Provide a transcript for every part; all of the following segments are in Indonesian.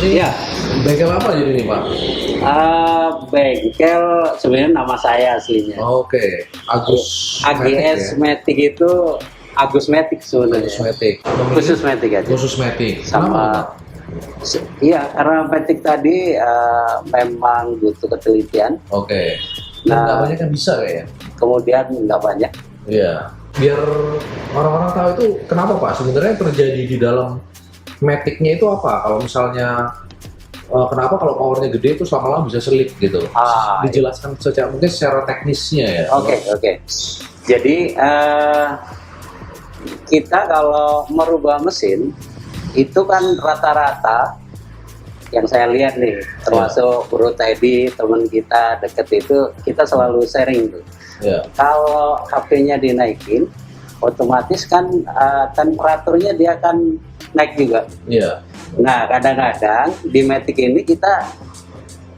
Ini Ya, bengkel apa jadi nih Pak? bengkel sebenarnya nama saya aslinya. Oke, Agus AGS Matic Matic itu Agus Matic ya? sebenarnya. Agus Matic. Khusus Matic aja. Khusus Matic. Sama iya, karena Matic tadi memang butuh ketelitian. Oke. Nah, Nggak banyak yang bisa kayaknya. Kemudian nggak banyak. Iya. Biar orang-orang tahu itu kenapa Pak sebenarnya yang terjadi di dalam Matic-nya itu apa? Kalau misalnya kenapa kalau powernya gede itu lama-lama bisa selip gitu? Dijelaskan mungkin secara teknisnya ya. Oke. Jadi kita kalau merubah mesin itu kan rata-rata yang saya lihat nih, termasuk Bro Teddy, teman kita deket itu, kita selalu sharing tuh. Ya. Kalau HP-nya dinaikin, otomatis kan temperaturnya dia akan naik juga. Iya. Nah, kadang-kadang di Matic ini kita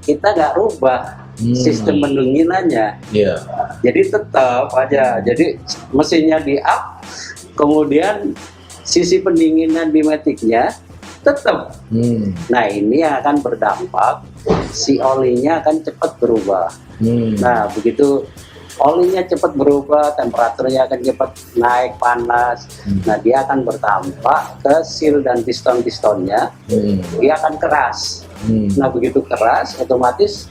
nggak rubah sistem pendinginannya. Iya. Jadi tetap aja. Jadi mesinnya di up, kemudian sisi pendinginan di Matic-nya tetap. Nah, ini akan berdampak si olinya akan cepat berubah. Nah, begitu olinya cepat berubah, temperaturnya akan cepat naik panas. Nah, dia akan berdampak ke seal dan piston-pistonnya. Dia akan keras. Nah, begitu keras, otomatis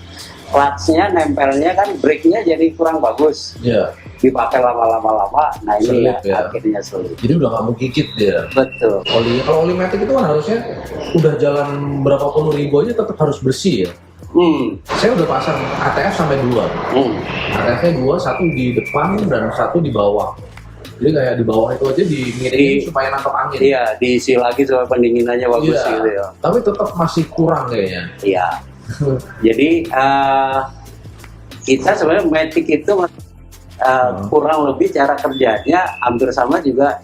clutch-nya nempelnya kan brake-nya jadi kurang bagus. Iya. Dipakai lama-lama, nah ini Selip, ya. akhirnya sulit. Jadi udah nggak mau gigit dia. Betul. Kalau oli Matic itu kan harusnya udah jalan berapa puluh ribu aja tetap harus bersih ya. Saya udah pasang ATF sampai 2. ATF-nya 2, satu di depan dan satu di bawah. Jadi kayak di bawah itu aja dimiringin supaya nangkep angin. Iya, diisi lagi supaya pendinginannya bagus gitu ya. Tapi tetap masih kurang kayaknya. Iya. Jadi kita sebenarnya Matic itu kurang lebih cara kerjanya hampir sama juga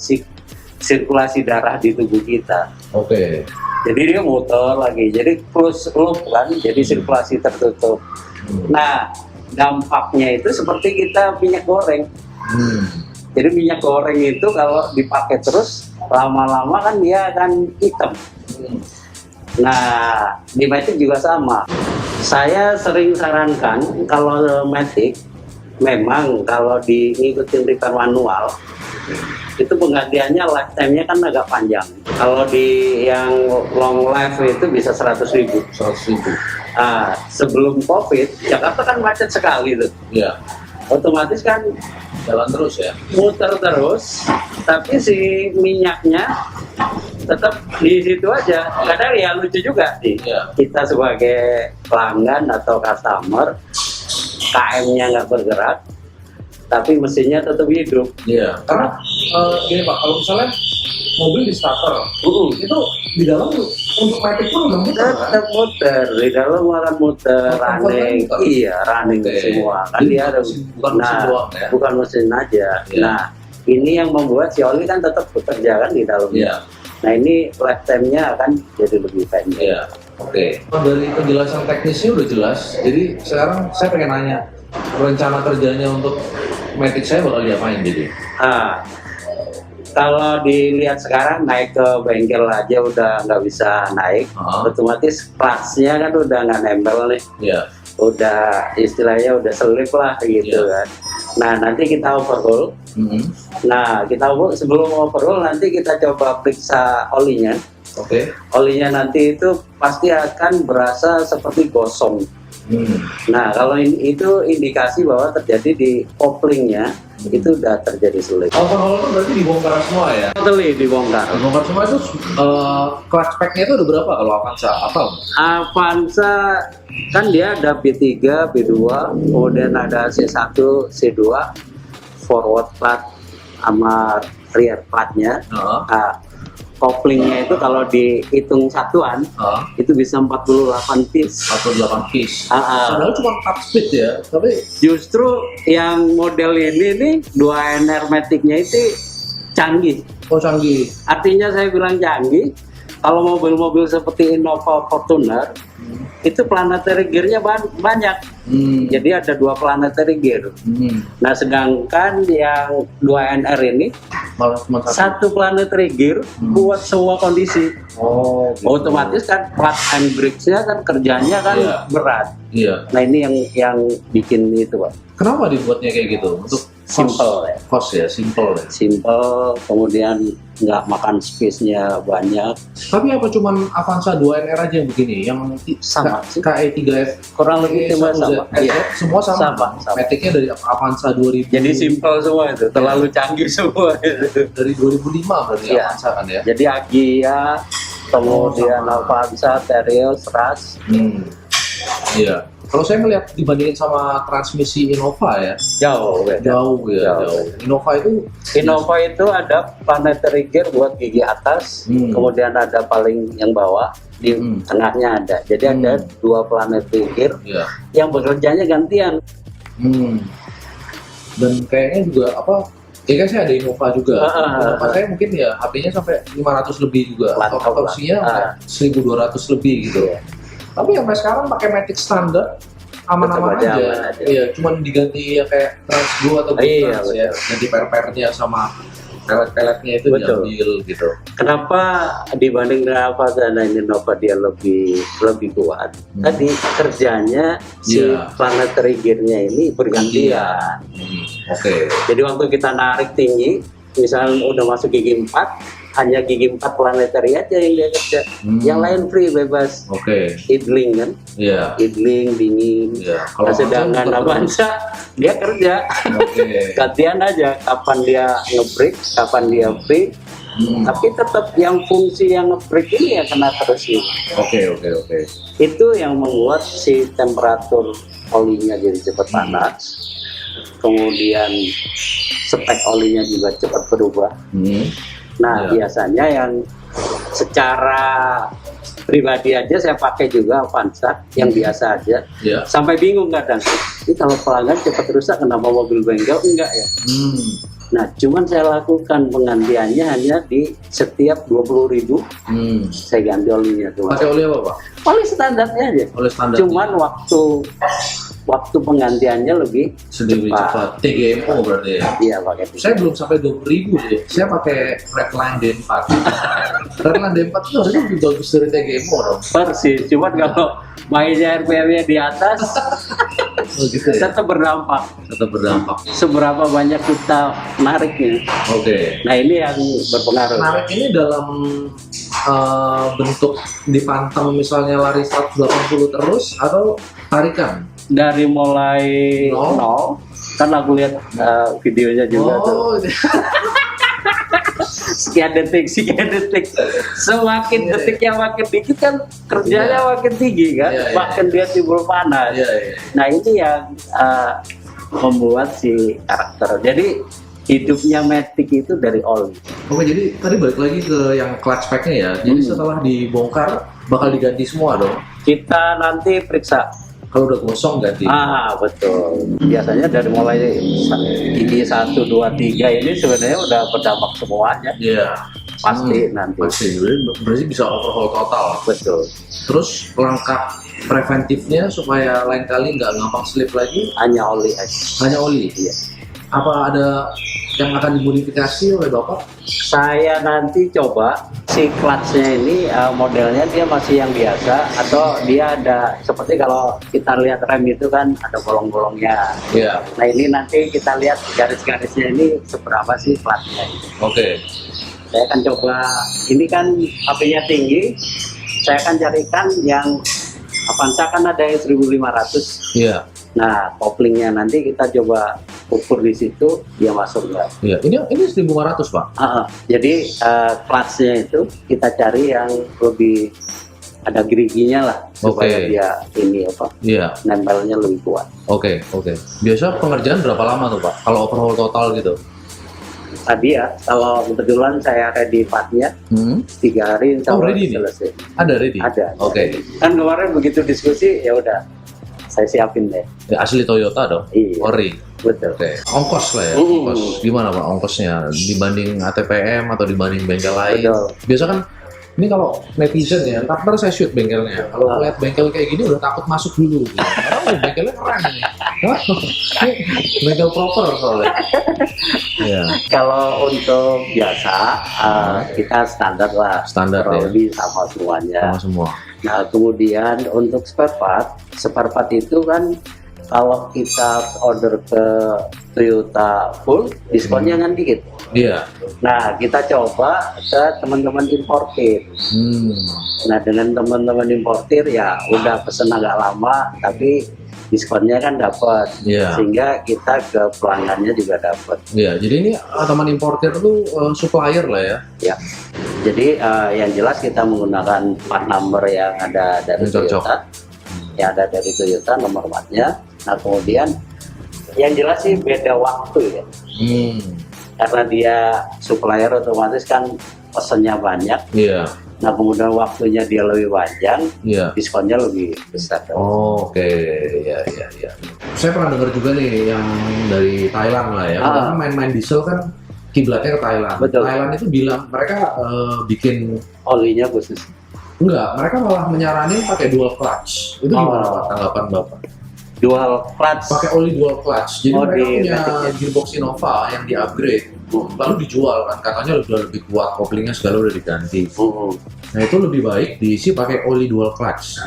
sirkulasi darah di tubuh kita. Oke. Jadi dia muter lagi, jadi close loop kan, jadi sirkulasi tertutup. Nah, dampaknya itu seperti kita minyak goreng. Jadi minyak goreng itu kalau dipakai terus lama-lama kan dia akan hitam. Nah, di Matic juga sama. Saya sering sarankan kalau Matic memang kalau ngikutin repair manual itu penggantiannya lifetime-nya kan agak panjang. Kalau di yang long life itu bisa 100.000. 100.000. Sebelum COVID, Jakarta kan macet sekali tuh. Iya. Otomatis kan Jalan terus ya. muter terus, tapi si minyaknya tetap di situ aja. Kadang ya lucu juga sih. Iya. Kita sebagai pelanggan atau customer, KM-nya nggak bergerak, tapi mesinnya tetap hidup. Iya. Karena gini Pak, kalau misalnya mobil di starter, itu di dalam untuk Matic pun udah muter kan? Tetap muter, di dalam akan muter, running. Iya, running semua. Kan dia ada bukan mesin doang ya? Bukan mesin aja. Iya. Nah, ini yang membuat si oli kan tetap bekerja kan di dalamnya. Iya. Nah, ini lifetime-nya akan jadi lebih pendek. Iya. Oke. Dari penjelasan teknisnya udah jelas. Jadi sekarang saya pengen nanya rencana kerjanya untuk Matic saya bakal diapain jadi? Kalau dilihat sekarang naik ke bengkel aja udah nggak bisa naik, otomatis clutch-nya kan udah nggak nempel nih. Iya. Udah istilahnya udah selip lah gitu kan. Nah, nanti kita overhaul. Nah, sebelum overhaul nanti kita coba periksa olinya. Oke. Olinya nanti itu pasti akan berasa seperti gosong. Nah, kalau itu indikasi bahwa terjadi di couplingnya itu udah terjadi sulit. Overhaul itu berarti dibongkar semua ya? Totally dibongkar. Dibongkar semua itu clutch pack-nya itu udah berapa kalau Avanza? Apa? Avanza kan dia ada B3, B2, kemudian ada C1, C2, forward part sama rear part-nya. Couplingnya itu kalau dihitung satuan itu bisa 48 piece. 48 piece. Padahal cuma 4 speed ya, tapi justru yang model ini nih 2NR Matic-nya itu canggih. Oh, canggih. Artinya saya bilang canggih. Kalau mobil-mobil seperti Innova Fortuner itu planetary gear-nya banyak. Jadi ada 2 planetary gear. Nah, sedangkan yang 2NR ini Malah cuma satu planetary gear buat semua kondisi. Oh, gitu. Otomatis kan clutch and brakes-nya kan kerjanya kan Iya. berat. Iya. Nah, ini yang bikin itu, Pak. Kenapa dibuatnya kayak gitu? Untuk Simple ya. Cost ya, simple ya. Simple, kemudian nggak makan space-nya banyak. Tapi apa cuman Avanza 2NR aja yang begini? Yang Sama sih. KE3F Kurang lebih cuma sama. Iya. Semua sama. Sama. Matic-nya dari Avanza 2000. Jadi simple semua itu, terlalu canggih semua itu. Dari 2005 berarti Iya. Avanza kan ya. Jadi Agya, kemudian sama. Avanza, Terios, Ras. Iya. Kalau saya melihat dibandingin sama transmisi Innova ya, Jauh beda. jauh ya, Jauh. jauh. Innova itu Innova itu ada planetary gear buat gigi atas, kemudian ada paling yang bawah, di tengahnya ada. Jadi ada 2 planetary gear ya. yang bekerjanya gantian. Dan kayaknya juga apa? Kayaknya saya ada Innova juga. Innova saya mungkin ya HP-nya sampai 500 lebih juga. Mantap lah. Torsinya 1200 lebih gitu. Tapi sampai sekarang pakai Matic standar aman-aman Tetap aja aja. aman aja. Iya, cuman diganti ya kayak Trans Go atau Go Iya, Trans ya. Ganti per-pernya sama pelet-peletnya itu Betul. diambil gitu. Kenapa dibanding dengan Avanza dan Innova dia lebih kuat? Tadi kerjanya si Iya. planetary gear-nya ini bergantian. Oke. Jadi waktu kita narik tinggi, misalnya udah masuk gigi 4, hanya gigi 4 planetary aja yang dia kerja. Yang lain free, bebas. Oke. Idling kan, Iya. idling, dingin. Iya. Nah, sedangkan Avanza dia kerja. Oke. Gantian aja kapan dia nge-break, kapan dia free. Tapi tetap yang fungsi yang nge-break ini ya kena terus ini. Oke. Itu yang membuat si temperatur olinya jadi cepat panas. Kemudian spek olinya juga cepat berubah. Nah, Iya. biasanya yang secara pribadi aja saya pakai juga Avanza yang biasa aja. Iya. Sampai bingung kadang. Ini kalau pelanggan cepat rusak kenapa mobil bengkel enggak ya? Nah, cuman saya lakukan penggantiannya hanya di setiap 20.000 saya ganti olinya tuh. Pakai oli apa, Pak? Oli standarnya aja. Oli standar. Cuman waktu penggantiannya lebih sedikit cepat. TGMO berarti ya. Iya, pakai itu. Saya belum sampai 20.000 sih. Saya pakai Redline D4. Redline D4 itu harusnya lebih bagus dari TGMO dong. Persis, cuman kalau mainnya RPM-nya di atas Oh gitu ya. tetap berdampak. Tetap berdampak. Seberapa banyak kita nariknya. Oke. Nah, ini yang berpengaruh. Narik ini dalam bentuk dipantang misalnya lari 180 terus atau tarikan? Dari mulai Nol. nol, kan aku lihat videonya juga tuh. Oh, Sekian detik. Semakin Iya. detiknya makin dikit kan kerjanya Iya. makin tinggi kan, Iya, iya. makin dia timbul panas. iya, iya. Nah, ini yang membuat si karakter. Jadi hidupnya Matic itu dari oli. Oke, jadi tadi balik lagi ke yang clutch pack-nya ya. Jadi setelah dibongkar bakal diganti semua dong. Kita nanti periksa. Kalau udah gosong ganti. Betul. Biasanya dari mulai gigi 1, 2, 3 ini sebenarnya udah berdampak semuanya. Iya. Pasti nanti. Pasti. Berarti bisa overhaul total. Betul. Terus langkah preventifnya supaya lain kali nggak gampang slip lagi Hanya oli aja. hanya oli. Iya. Apa ada yang akan dimodifikasi oleh Bapak? Saya nanti coba si clutch-nya ini modelnya dia masih yang biasa atau dia ada seperti kalau kita lihat rem itu kan ada bolong-bolongnya. Iya. Nah, ini nanti kita lihat garis-garisnya ini seberapa sih clutch-nya ini. Oke. Saya akan coba, ini kan HP-nya tinggi, saya akan carikan yang Avanza kan ada yang 1500. Iya. Nah, koplingnya nanti kita coba ukur di situ dia masuk nggak. Iya. Ini 1500 Pak. Jadi clutch-nya itu kita cari yang lebih ada geriginya lah supaya Oke. dia ini apa Iya. nempelnya lebih kuat. Oke. Biasa pengerjaan berapa lama tuh Pak? Kalau overhaul total gitu? Tadi ya, kalau kebetulan saya ready part-nya 3 hari insya Oh, Allah ready nih? selesai. Ada ready? Ada. Oke. Kan kemarin begitu diskusi ya udah saya siapin deh. Ya, asli Toyota dong? Iya. Ori? Betul. Oke. Ongkos lah ya? Ongkos. Gimana Pak ongkosnya? Dibanding ATPM atau dibanding bengkel lain? Betul. Biasa kan Ini kalau netizen ya, ntar saya shoot bengkelnya. Kalau lihat bengkel kayak gini udah takut masuk dulu. Gitu. Karena bengkelnya keren ini. Ini bengkel proper soalnya. Ya. Kalau untuk biasa kita standar lah. Standar ya. Lebih sama semuanya. Sama semua. Nah kemudian untuk spare part itu kan kalau kita order ke Toyota full, diskonnya kan dikit. Iya. Nah, kita coba ke teman-teman importir. Nah, dengan teman-teman importir ya udah pesen agak lama, tapi diskonnya kan dapat. Iya. Sehingga kita ke pelanggannya juga dapat. Iya, jadi ini teman importir tuh supplier lah ya. Ya. Jadi yang jelas kita menggunakan part number yang ada dari Toyota. Yang ada dari Toyota nomor partnya. Nah, kemudian yang jelas sih beda waktu ya. Karena dia supplier otomatis kan pesennya banyak. Iya. Nah kemudian waktunya dia lebih panjang, diskonnya lebih besar. Oke, ya. Saya pernah dengar juga nih yang dari Thailand lah ya. Karena main-main diesel kan kiblatnya ke Thailand. Betul. Thailand itu bilang mereka bikin olinya khusus. Enggak, mereka malah menyaranin pakai dual clutch. Itu gimana Pak tanggapan Bapak? Dual clutch. Pakai oli dual clutch. Jadi mereka punya gearbox Innova yang di-upgrade. Lalu dijual kan, katanya udah lebih kuat, koplingnya segala udah diganti. Nah itu lebih baik diisi pakai oli dual clutch.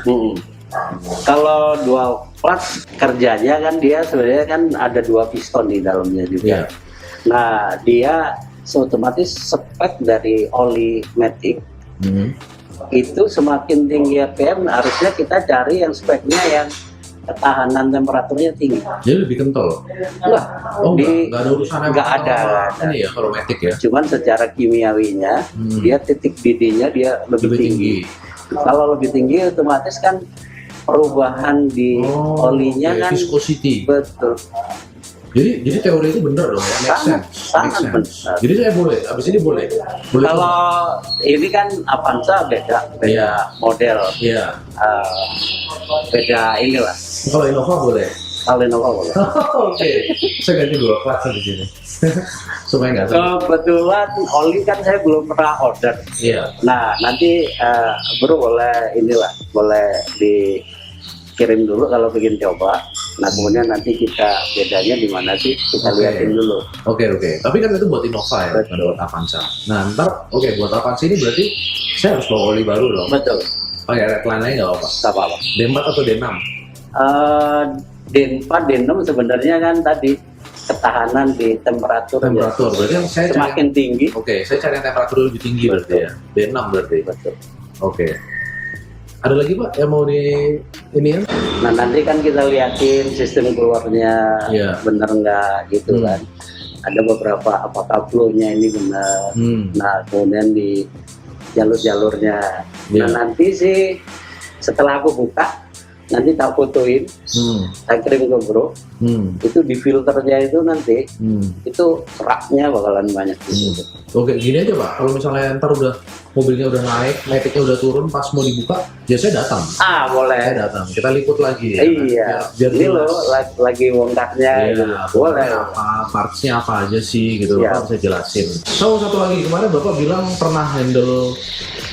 Kalau dual clutch kerjanya kan dia sebenarnya kan ada 2 piston di dalamnya juga. Nah dia otomatis spek dari oli Matic itu semakin tinggi RPM harusnya kita cari yang speknya yang ketahanan temperaturnya tinggi. Jadi lebih kental? Enggak. Enggak ada urusannya. Enggak ada. Ini ya kalau Matic ya. Cuman secara kimiawinya dia titik didihnya dia lebih tinggi. Kalau lebih tinggi otomatis kan perubahan di olinya kan viscosity. Betul. Jadi teori itu benar dong ya, sangat benar. Jadi saya boleh, abis ini boleh. Kalau ini kan Avanza beda model. Iya. Beda inilah. Kalau Innova boleh. Kalau Innova boleh. Oke. Saya ganti 2 kelas di sini. Supaya nggak salah. Kebetulan oli kan saya belum pernah order. Iya. Nah nanti bro boleh dikirim dulu kalau ingin coba. Nah kemudian nanti kita bedanya di mana sih kita lihatin dulu. Oke. Tapi kan itu buat Innova ya, bukan buat Avanza. Nah ntar buat Avanza ini berarti saya harus bawa oli baru dong. Betul. Redline lain nggak apa-apa. Nggak apa-apa. D4 atau D6? D4, D6 sebenarnya kan tadi ketahanan di temperatur. Berarti yang saya semakin tinggi. Oke, saya cari yang temperatur lebih tinggi. Betul. Berarti ya. D6 berarti. Betul. Oke. Ada lagi Pak yang mau di ini ya? Nah nanti kan kita liatin sistem keluarnya bener nggak gitu kan. Ada beberapa apakah flow-nya ini benar. Nah kemudian di jalur-jalurnya. Nah nanti sih setelah aku buka nanti tak fotoin, tak kirim ke bro. Itu di filternya itu nanti itu seraknya bakalan banyak gitu. Oke, gini aja Pak, kalau misalnya ntar udah mobilnya udah naik, Matic-nya udah turun, pas mau dibuka, ya saya datang. Boleh. Saya datang, kita liput lagi. Iya. Biar ini loh lagi bongkarnya. Boleh. Apa partsnya apa aja sih gitu, Bapak bisa jelasin. So satu lagi kemarin Bapak bilang pernah handle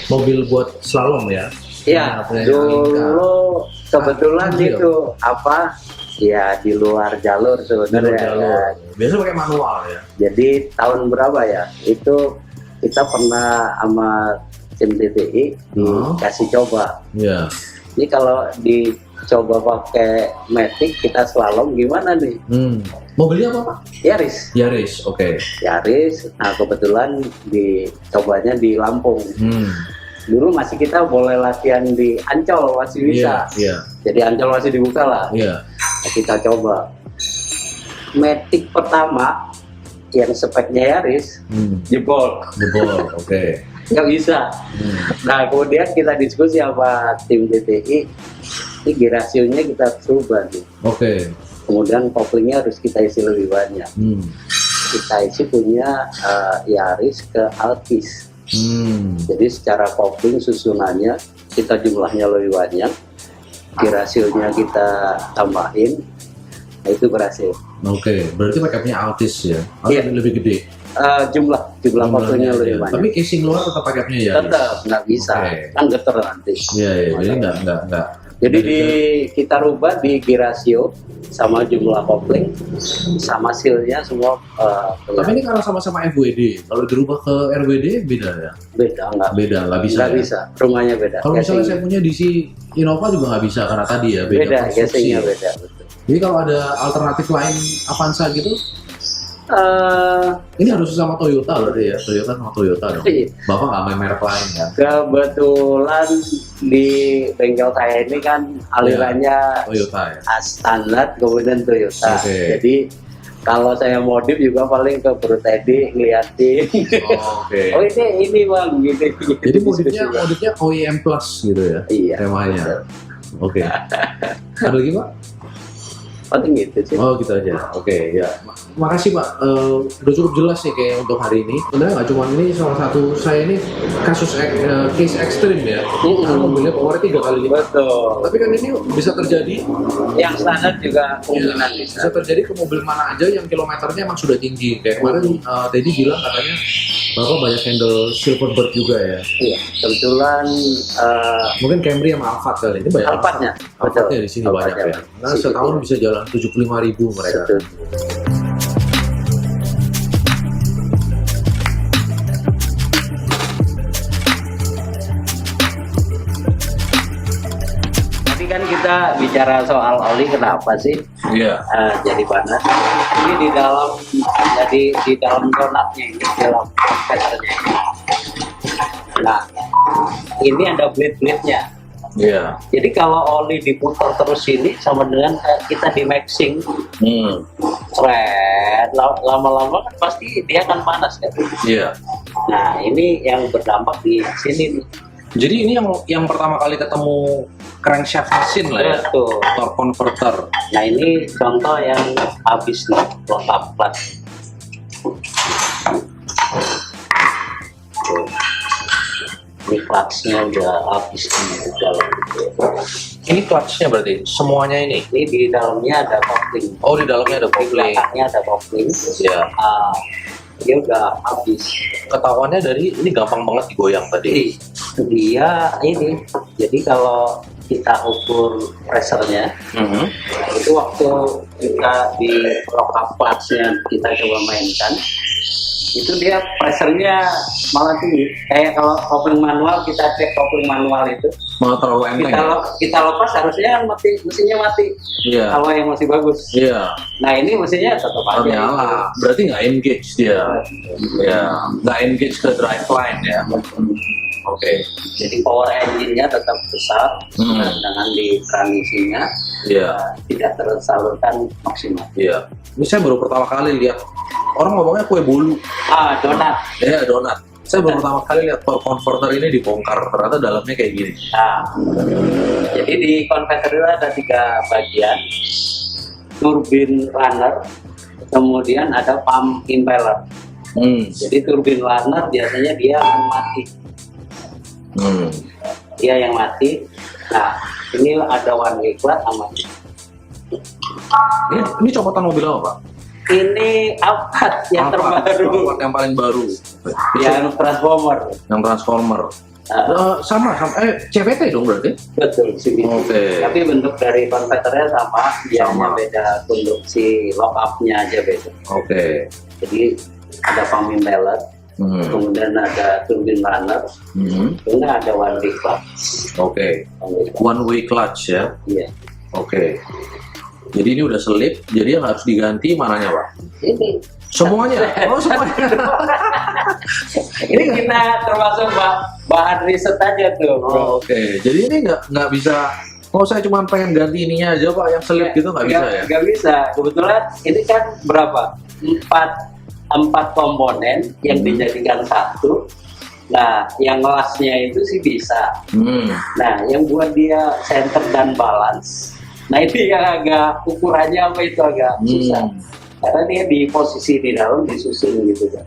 mobil buat slalom ya? Iya. Dulu kebetulan itu apa? Ya di luar jalur sebenarnya. Biasa pakai manual ya. Jadi tahun berapa ya? Itu kita pernah sama tim TTI dikasih coba. Iya. Ini kalau dicoba pakai Matic kita slalom gimana nih? Mobilnya apa Pak? Yaris, oke. Yaris. Nah kebetulan dicobanya di Lampung. Dulu masih kita boleh latihan di Ancol masih bisa. Jadi Ancol masih dibuka lah. Nah, kita coba. Matic pertama yang speknya Yaris jebol. Oke. Nggak bisa. Nah kemudian kita diskusi sama tim DTI, ini gear rasionya kita coba nih. Oke. Kemudian couplingnya harus kita isi lebih banyak. Kita isi punya Yaris ke Altis. Jadi secara coupling susunannya kita jumlahnya lebih banyak, gear rasionya kita tambahin, nah itu berhasil. Oke, berarti pakainya Altis ya? Atau lebih gede? Jumlah fotonya lebih banyak. Tapi casing luar tetap pakai punya Yaris? Tetap nggak bisa, kan geter nanti. Iya, jadi nggak. Jadi kita rubah di gear ratio sama jumlah kopling sama sealnya semua. Tapi ini karena sama-sama FWD, kalau dirubah ke RWD beda ya? Beda, nggak bisa. Nggak bisa, rumahnya beda. Kalau misalnya saya punya DC Innova juga nggak bisa karena tadi ya beda casingnya beda. Betul. Jadi kalau ada alternatif lain Avanza gitu, ini harus sama Toyota berarti ya, Toyota sama Toyota dong. Bapak nggak main merek lain kan? Kebetulan di bengkel saya ini kan alirannya Toyota ya. Standar kemudian Toyota. Okay. Jadi kalau saya modif juga paling ke Bro Teddy ngeliatin. Oh ini bang gitu. Jadi modifnya OEM Plus gitu ya? Iya. Temanya. Oke. Ada lagi Pak? Paling gitu sih. Oh gitu aja. Oke, ya. Makasih Pak. Udah cukup jelas nih kayak untuk hari ini. Sebenarnya nggak cuma ini, salah satu saya ini kasus case ekstrim ya. Karena mobilnya powernya 3 kali lipat. Betul. Tapi kan ini bisa terjadi. Yang standar juga kemungkinan bisa terjadi ke mobil mana aja yang kilometernya emang sudah tinggi. Kayak kemarin Teddy bilang katanya Bapak banyak handle Silverbird juga ya. Iya. Kebetulan mungkin Camry sama Alphard kali ini banyak. Alphardnya di sini banyak ya. Nah setahun bisa jalan 75.000 mereka. Betul. Tadi kan kita bicara soal oli, kenapa sih? Iya. Jadi panas. Ini di dalam donatnya ini, dalam converternya ini. Nah, ini ada blade-blade-nya. Iya. Jadi kalau oli diputar terus ini sama dengan kita di maxing, lama-lama kan pasti dia akan panas kan. Iya. Nah ini yang berdampak di sini nih. Jadi ini yang pertama kali ketemu crankshaft mesin lah ya. Betul. Torque converter. Nah ini contoh yang habis nih, lengkap plat. Ini clutch-nya udah habis di dalam. Ini clutch-nya berarti semuanya ini? Ini di dalamnya ada kopling. Oh di dalamnya ada Di kopling. belakangnya ada kopling. Iya. Dia udah habis. Ketahuannya dari ini gampang banget digoyang tadi. Dia ini. Jadi kalau kita ukur pressure-nya, itu waktu kita di lock up clutch-nya kita coba mainkan, itu dia pressure-nya malah tinggi. Kayak kalau kopling manual, kita cek kopling manual itu Malah terlalu enteng. kita lepas harusnya kan mesinnya mati. Iya. Kalau yang masih bagus. Iya. Nah ini mesinnya tetap aja. Nyala. Berarti nggak engage dia. Ya. Nggak engage ke drive line ya. Oke. Jadi power engine-nya tetap besar, dengan di transmisinya tidak tersalurkan maksimal. Iya. Ini saya baru pertama kali lihat orang ngomongnya kue bolu. Donat. Ya donat. Saya baru pertama kali lihat torque converter ini dibongkar. Ternyata dalamnya kayak gini. Nah, jadi di converter itu ada 3 bagian, turbin runner, kemudian ada pump impeller. Jadi turbin runner biasanya dia akan mati. Dia yang mati. Nah, ini ada one way clutch sama. Ini copotan mobil apa Pak? Ini Alphard yang terbaru. Alphard yang paling baru. Yang transformer. Yang transformer. Sama CVT dong berarti? Betul sih. Oke. Tapi bentuk dari konverternya sama, dia hanya beda bentuk si lock up-nya aja beda. Oke. Jadi ada pump impeller, kemudian ada turbin runner, kemudian ada one way clutch. Oke. One way clutch ya? Iya. Oke. Jadi ini udah selip, jadi yang harus diganti mananya Pak? Ini. Semuanya? Oh semuanya? Ini kita termasuk bahan riset aja tuh. Oke. Jadi ini nggak bisa. Oh saya cuma pengen ganti ininya aja Pak, yang selip gitu nggak bisa ya? Nggak bisa. Kebetulan ini kan berapa? 4 komponen yang dijadikan satu. Nah, yang lasnya itu sih bisa. Nah, yang buat dia center dan balance. Nah, ini yang agak ukurannya apa itu agak susah. Karena dia di posisi di dalam disusun gitu kan.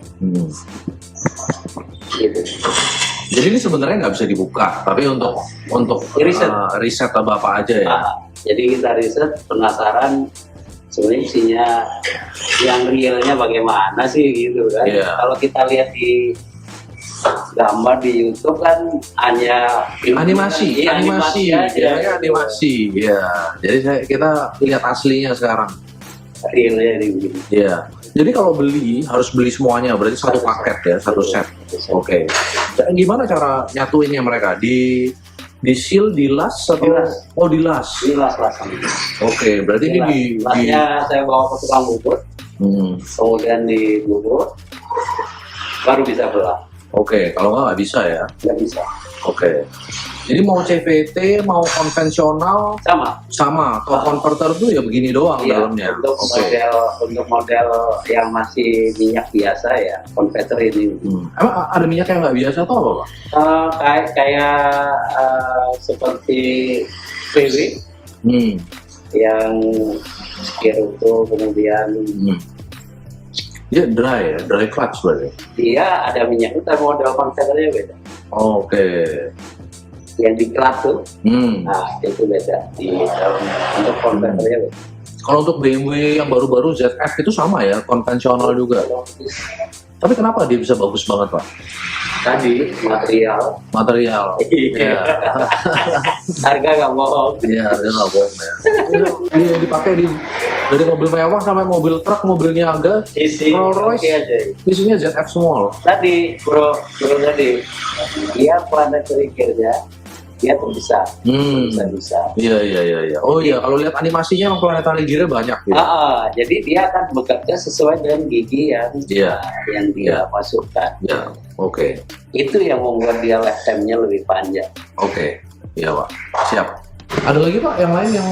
Gitu. Jadi ini sebenarnya nggak bisa dibuka, tapi untuk riset atau apa aja ya. Jadi kita riset penasaran sebenarnya isinya yang realnya bagaimana sih gitu kan. Kalau kita lihat di gambar di YouTube kan hanya animasi ya. Jadi kita lihat aslinya sekarang. Realnya begini. Iya. Jadi kalau beli harus beli semuanya, berarti satu paket ya, satu set. Oke. Gimana cara nyatuinnya mereka? Di seal, dilas atau dilas? Dilas. Oke, berarti ini di lasnya saya bawa ke tukang bubut. Kemudian dibubut baru bisa belah. Oke, kalau nggak bisa ya? Nggak bisa. Oke. Jadi mau CVT, mau konvensional sama. Kalau converter tuh ya begini doang dalamnya. Untuk model yang masih minyak biasa ya converter ini. Emang ada minyak yang nggak biasa atau apa, Pak? Kayak seperti PW yang Skiruto, kemudian dia dry clutch berarti. Dia ada minyak, tapi model konverternya beda. Oke. Yang di clutch tuh, nah itu beda di dalam untuk konverternya beda. Kalau untuk BMW yang baru-baru ZF itu sama ya, konvensional juga. Tapi kenapa dia bisa bagus banget, Pak? Tadi Material. Iya. Harga nggak bohong. Iya, harga nggak bohong ya. Dia dipakai dari mobil mewah sampai mobil truk, mobil niaga, Rolls Royce, isinya ZF semua loh. Tadi bro tadi, dia planet triggernya dia terbesar. Bisa. Iya. Oh iya, kalau lihat animasinya emang planetary gear banyak gitu. Jadi dia akan bekerja sesuai dengan gigi yang dia masukkan. Iya, oke. Itu yang membuat dia lifetime-nya lebih panjang. Oke, iya Pak, siap. Ada lagi Pak yang lain yang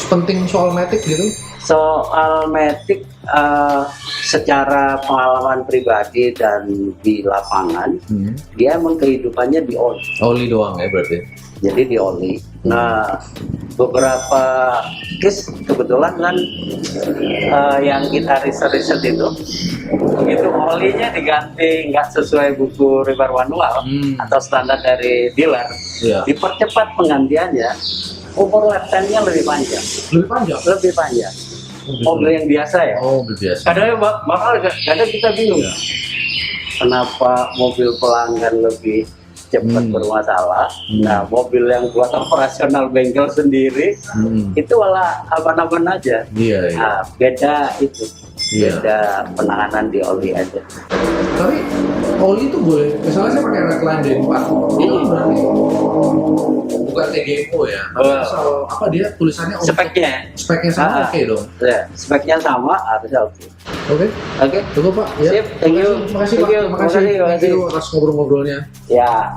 penting soal Matic gitu? Soal Matic secara pengalaman pribadi dan di lapangan, dia emang kehidupannya di oli. Oli doang ya berarti? Jadi di oli. Nah, beberapa case kebetulan kan yang kita riset itu, begitu olinya diganti nggak sesuai buku repair manual atau standar dari dealer, dipercepat penggantiannya, umur lifetime-nya lebih panjang. Lebih panjang. Mobil yang biasa ya. Mobil biasa. Kadang kita bingung. Kenapa mobil pelanggan lebih cepat bermasalah? Nah, mobil yang buat operasional bengkel sendiri itu malah aman-aman aja. Iya. Nah, beda itu. Beda penanganan di oli aja. Tapi oli itu boleh, misalnya saya pakai Redline D4, itu berarti bukan TGO ya, tapi asal apa dia tulisannya speknya sama oke dong. Ya, speknya sama harusnya oke. Oke. Cukup Pak. Ya. Sip, thank you. Terima kasih Pak. Terima kasih atas ngobrol-ngobrolnya. Ya.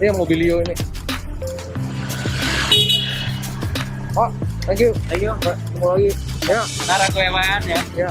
Ini yang Mobilio ini. Pak, thank you. Ketemu lagi. Ya. Ntar aku yang main ya. Ya.